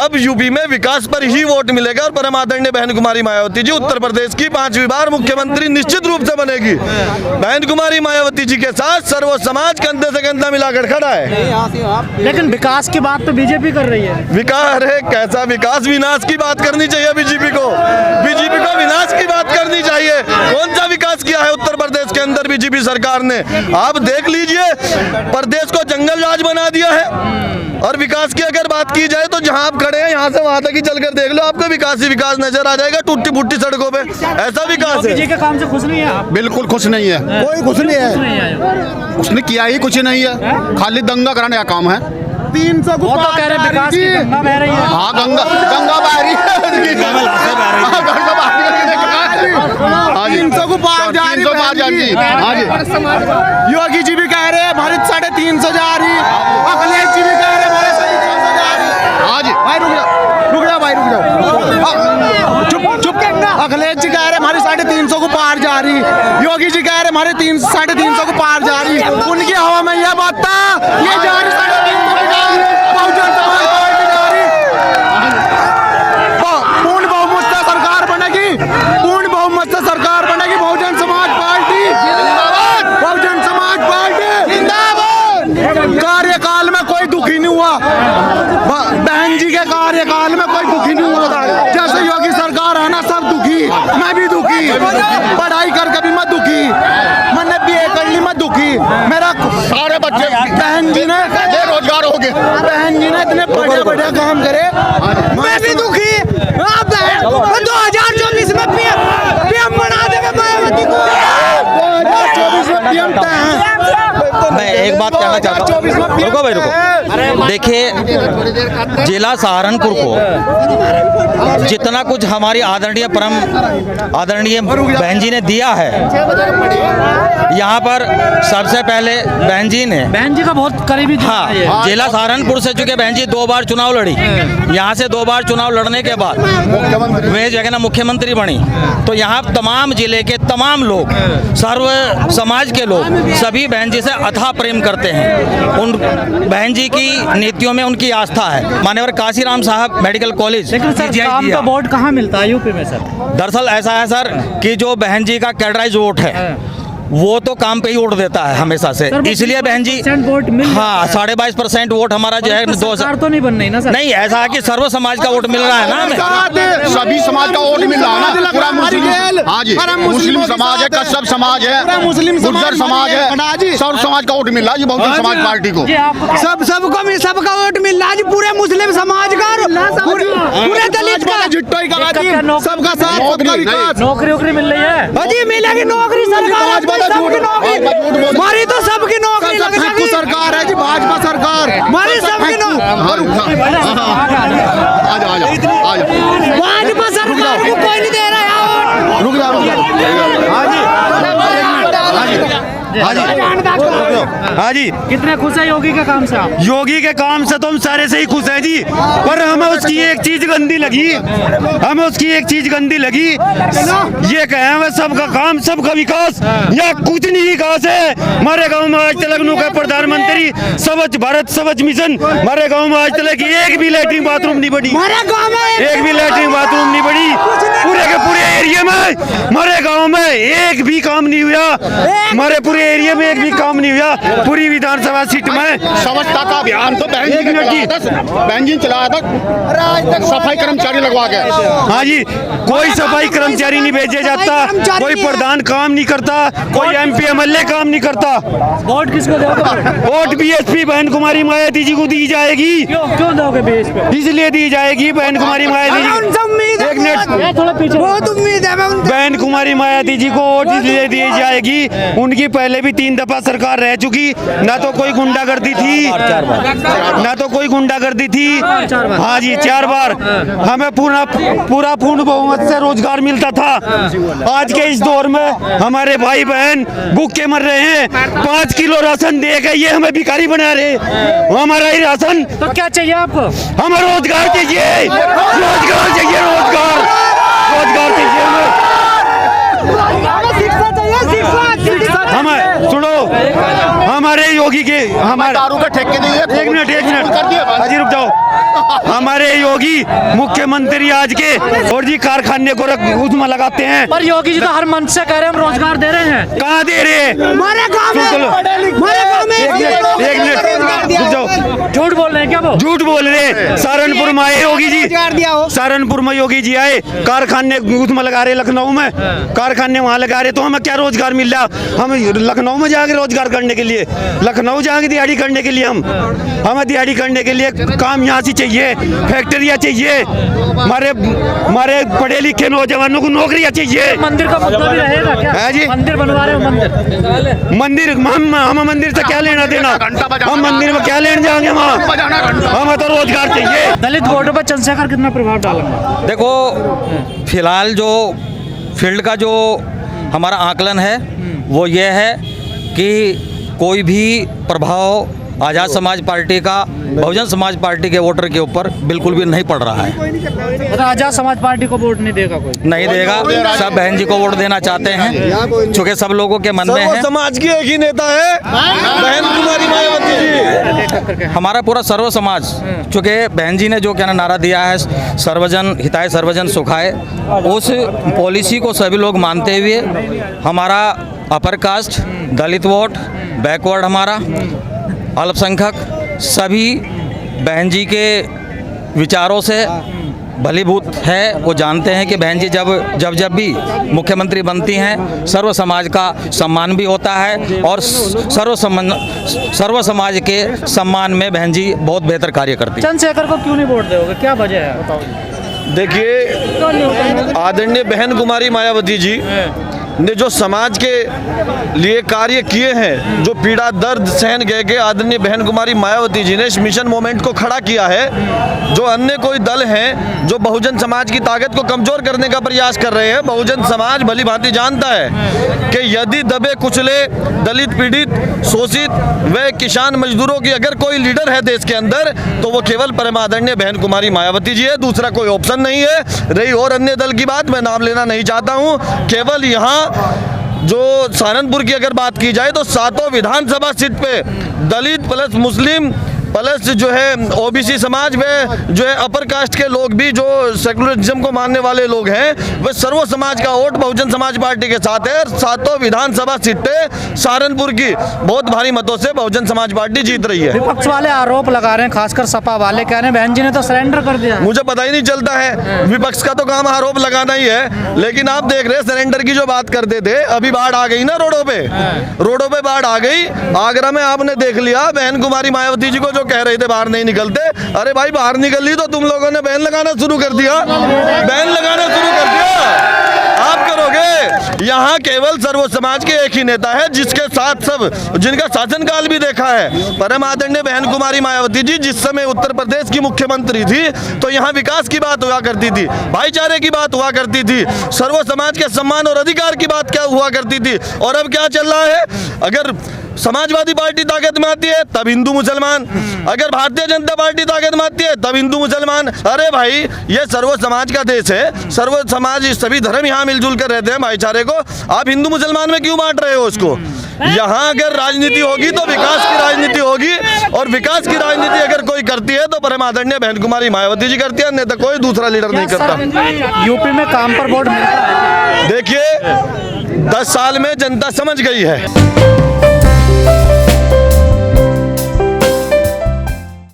अब यूपी में विकास पर ही वोट मिलेगा और परम आदरणीय बहन कुमारी मायावती जी उत्तर प्रदेश की 5वीं बार मुख्यमंत्री निश्चित रूप से बनेगी। बहन कुमारी मायावती जी के साथ सर्व समाज कंधे से कंधा मिलाकर खड़ा है। लेकिन विकास की बात तो बीजेपी कर रही है। विकास है कैसा विकास? विनाश की बात करनी चाहिए बीजेपी को विनाश की बात करनी चाहिए। कौन सा विकास किया है उत्तर प्रदेश के अंदर बीजेपी सरकार ने? आप देख लीजिए, प्रदेश को जंगल राज बना दिया है। और विकास की अगर बात की जाए तो जहां आप खड़े हैं यहाँ से वहां तक ही चलकर देख लो, आपको विकास ही विकास नजर आ जाएगा टूटी फूटी सड़कों पे। ऐसा विकास है। जी के काम से खुश नहीं है आप? बिल्कुल खुश नहीं है, कोई खुश नहीं है। उसने किया ही कुछ नहीं है, खाली दंगा कराने का काम है। 300 को तो कह रहे विकास की गंगा बह रही है। हाँ गंगा बह रही है। 300 को पार जा रही है। योगी जी भी कह रहे हैं भारत 350 जा रही। अखिलेश जी भी कह रहे हैं भारत 350 जा रही। हाँ जी भाई रुक जाओ भाई रुक जाओ। चुप अखिलेश जी कह रहे हैं हमारे 350 को पार जा रही। योगी जी कह रहे हैं हमारे 350 को पार जा रही। उनकी हवा में यह बात था ये जा रही 350 को जा रही। बहुजन समाज पार्टी जा रही। पूर्ण बहुमत से सरकार बनेगी। पूर्ण बहुमत से सरकार बनेगी। बहुजन समाज पार्टी जिंदाबाद। बहुजन समाज पार्टी जिंदाबाद। कार्यकाल में कोई दुखी नहीं हुआ। बहन जी के कार्यकाल में कोई दुखी नहीं हुआ। जैसे योगी सरकार है ना, सब दुखी। मैं भी दुखी, पढ़ाई करके भी मैं दुखी, मैंने बीए कर ली मैं दुखी। मेरा सारे बच्चे बहन जी ने बेरोजगार हो गए। बहन जी ने इतने बढ़िया काम करे, मैं भी दुखी। 2024 में पीएम बना देंगे मायावती को। 2024 में पीएम मैं एक बात कहना चाहता हूँ, रुको भाई रुको। देखिए, जिला सहारनपुर को जितना कुछ हमारी आदरणीय बहन जी ने दिया है, यहाँ पर सबसे पहले बहन जी का बहुत करीबी था। हाँ, जिला सहारनपुर से चूंकि बहन जी 2 बार चुनाव लड़ी, यहाँ से 2 बार चुनाव लड़ने के बाद वे जगह ना मुख्यमंत्री बनी। तो यहाँ तमाम जिले के तमाम लोग, सर्व समाज के लोग सभी बहन जी से अथाह प्रेम करते हैं। उन बहन जी की नीतियों में उनकी आस्था है। माननीय काशीराम साहब मेडिकल कॉलेज। लेकिन सर काम का वोट कहाँ मिलता है यूपी में सर? दरअसल ऐसा है सर कि जो बहन जी का कैडराइज वोट है वो तो काम पे ही वोट देता है हमेशा से, इसलिए बहन जी वोट मिल। हाँ 22.5% वोट हमारा जो है। सरकार तो नहीं बन रही ना सर? नहीं, ऐसा है कि सर्व समाज का वोट मिल रहा है ना हमें। सभी समाज का वोट मिल रहा है ना। पूरा मुस्लिम, हाँ जी, मुस्लिम समाज है, कश्यप समाज है, मुस्लिम गुर्जर समाज है, सर्व समाज का वोट मिल रहा है बहुजन समाज पार्टी को। सबका वोट मिल रहा है। पूरे मुस्लिम समाज का, पूरे दलित का, सबका साथ, सबका विकास। नौकरी मिल रही है? अजी मिलेगी नौकरी। सरकार हमारी तो सबकी नौकरी लग जाएगी। सरकार है जी, भाजपा सरकार हमारी सबकी नौकरी। भाजपा सरकार को कोई नहीं दे रहा है। रुक जाओ। हाँ जी, कितने खुश है योगी के काम से आप? योगी के काम से तो हम सारे से ही खुश हैं जी, पर हमें उसकी एक चीज गंदी लगी। ये कहे वह सबका काम सबका विकास, या कुछ नहीं विकास है। हमारे गांव में आज तक नु का प्रधानमंत्री स्वच्छ भारत स्वच्छ मिशन, हमारे गांव में आज तक एक भी लैट्रिन बाथरूम नहीं बनी। एक भी लैट्रिन बाथरूम नहीं बनी पूरे के पूरे एरिया में। हमारे गाँव में एक भी काम नहीं हुआ। हमारे पूरे एरिया में एक भी काम नहीं हुआ। पूरी विधानसभा सीट में स्वच्छता का अभियान तो बहन जी चलाया था, सफाई कर्मचारी लगवा के। हाँ जी, कोई सफाई कर्मचारी नहीं भेजा जाता, कोई प्रधान काम नहीं करता, कोई MP MLA काम नहीं करता। वोट किसको दोगे? वोट BSP बहन कुमारी मायावती जी को दी जाएगी। क्यों दोगे BSP? इसलिए दी जाएगी बहन कुमारी मायावती जी। एक मिनट, थोड़ा पीछे। बहुत उम्मीद है बहन कुमारी मायावती जी को वोट इसलिए दी जाएगी, उनकी पहले भी 3 दफा सरकार रह चुकी। ना तो कोई गुंडागर्दी थी, ना तो कोई गुंडागर्दी थी। हाँ जी, 4 बार हमें पूरा पूर्ण बहुमत से रोजगार मिलता था। आज के इस दौर में हमारे भाई बहन भूखे मर रहे हैं। 5 किलो राशन दे के ये हमें भिखारी बना रहे। हमारा ही राशन। तो क्या चाहिए आपको? हमें रोजगार चाहिए, रोजगार चाहिए, रोजगार चाहिए हमें। हमें छोड़ो, हमारे योगी के हमारे दारू के ठेके दिए, एक मिनट कर दिया बस। हाजी रुक जाओ। हमारे योगी मुख्यमंत्री आज के और जी कारखाने को उसमें लगाते हैं। पर योगी जी तो हर मंच से कह रहे हैं हम रोजगार दे रहे हैं। कहाँ दे रहे हैं? हमारे गांव एक मिनट रुक जाओ। झूठ बोल रहे हैं क्या वो? झूठ बोल रहे हैं। सहारनपुर में आए योगी जी, सहारनपुर में योगी जी आए, कारखाने उसमें लगा रहे, लखनऊ में कारखाने वहाँ लगा रहे, तो हमें क्या रोजगार मिल रहा? हम लखनऊ में जाके रोजगार करने के लिए, लखनऊ जाके दिहाड़ी करने के लिए, हमें दिहाड़ी करने के लिए काम यहाँ से चाहिए, फैक्ट्रियाँ चाहिए, हमारे पढ़े लिखे नौजवानों को नौकरियाँ चाहिए। मंदिर का मुद्दा भी रहेगा क्या? है जी, मंदिर बनवा रहे हो? मंदिर हम मंदिर से क्या लेना देना? हम मंदिर में क्या लेने जाएंगे? वहाँ हमें तो रोजगार चाहिए। दलित वोटों पर चंद्रशेखर कितना प्रभाव डालेंगे? देखो, फिलहाल जो फील्ड का जो हमारा आकलन है वो ये है कि कोई भी प्रभाव आज़ाद समाज पार्टी का बहुजन समाज पार्टी के वोटर के ऊपर बिल्कुल भी नहीं पड़ रहा है। मतलब आजाद समाज पार्टी को वोट नहीं देगा कोई? नहीं देगा, सब बहन जी को वोट देना चाहते हैं, चूँकि सब लोगों के मन में है। समाज की एक ही नेता है बहन कुमारी मायावती जी। हमारा पूरा सर्व समाज, चूँकि बहन जी ने जो क्या नारा दिया है, सर्वजन हिताय सर्वजन सुखाय, उस पॉलिसी को सभी लोग मानते हुए हमारा अपर कास्ट, दलित वोट, बैकवर्ड, हमारा अल्पसंख्यक सभी बहन जी के विचारों से भलीभूत है। वो जानते हैं कि बहन जी जब भी मुख्यमंत्री बनती हैं, सर्व समाज का सम्मान भी होता है और सर्व समाज के सम्मान में बहन जी बहुत बेहतर कार्य करती है। चंद्रशेखर को क्यों नहीं वोट दोगे, क्या वजह है? देखिए, आदरणीय बहन कुमारी मायावती जी ने जो समाज के लिए कार्य किए हैं, जो पीड़ा दर्द सहन के आदरणीय बहन कुमारी मायावती जी ने इस मिशन मोमेंट को खड़ा किया है। जो अन्य कोई दल हैं जो बहुजन समाज की ताकत को कमजोर करने का प्रयास कर रहे हैं, बहुजन समाज भली भांति जानता है कि यदि दबे कुचले दलित, पीड़ित, शोषित व किसान मजदूरों की अगर कोई लीडर है देश के अंदर, तो वो केवल परम आदरणीय बहन कुमारी मायावती जी है, दूसरा कोई ऑप्शन नहीं है। रही और अन्य दल की बात, मैं नाम लेना नहीं चाहता हूँ। केवल यहाँ जो सहारनपुर की अगर बात की जाए तो 7 विधानसभा सीट पे दलित प्लस मुस्लिम प्लस जो है ओबीसी समाज में जो है अपर कास्ट के लोग भी, जो सेकुलरिज्म को मानने वाले लोग हैं, वह सर्व समाज का वोट बहुजन समाज पार्टी के साथ है। 7 विधानसभा सीटें सहारनपुर की बहुत भारी मतों से बहुजन समाज पार्टी जीत रही है। विपक्ष वाले आरोप लगा रहे हैं, खासकर सपा वाले कह रहे हैं बहन जी ने तो सरेंडर कर दिया। मुझे पता ही नहीं चलता है, विपक्ष का तो काम आरोप लगाना ही है। लेकिन आप देख रहे हैं सरेंडर की जो बात करते थे, अभी बाढ़ आ गई ना रोडों पे बाढ़ आ गई। आगरा में आपने देख लिया, बहन कुमारी मायावती जी को जो कह रहे थे बाहर नहीं निकलते, अरे भाई बाहर निकल ली तो तुम लोगों ने बैन लगाना शुरू कर दिया, बैन लगाना शुरू कर दिया। आप करोगे? यहाँ केवल सर्व समाज के एक ही नेता है जिसके साथ सब, जिनका शासनकाल भी देखा है, परम आदरणीय बहन कुमारी मायावती जी। जिस समय उत्तर प्रदेश की मुख्यमंत्री थी तो यहाँ विकास की बात हुआ करती थी, भाईचारे की बात हुआ करती थी, सर्व समाज के सम्मान और अधिकार की बात क्या हुआ करती थी। और अब क्या चल रहा है? अगर समाजवादी पार्टी ताकत में आती है तब हिंदू मुसलमान, अगर भारतीय जनता पार्टी ताकत में आती है तब हिंदू मुसलमान। अरे भाई, ये सर्व समाज का देश है, सर्व समाज सभी धर्म यहाँ मिलजुल कर रहते हैं भाईचारे को। आप हिंदू मुसलमान में क्यों बांट रहे हो उसको? यहाँ अगर राजनीति होगी तो विकास की राजनीति होगी, और विकास की राजनीति अगर कोई करती है तो परम आदरणीय बहन कुमारी मायावती जी करती है, नहीं तो कोई दूसरा लीडर नहीं करता। यूपी में काम पर वोट मिलता है? देखिए, 10 साल में जनता समझ गई है।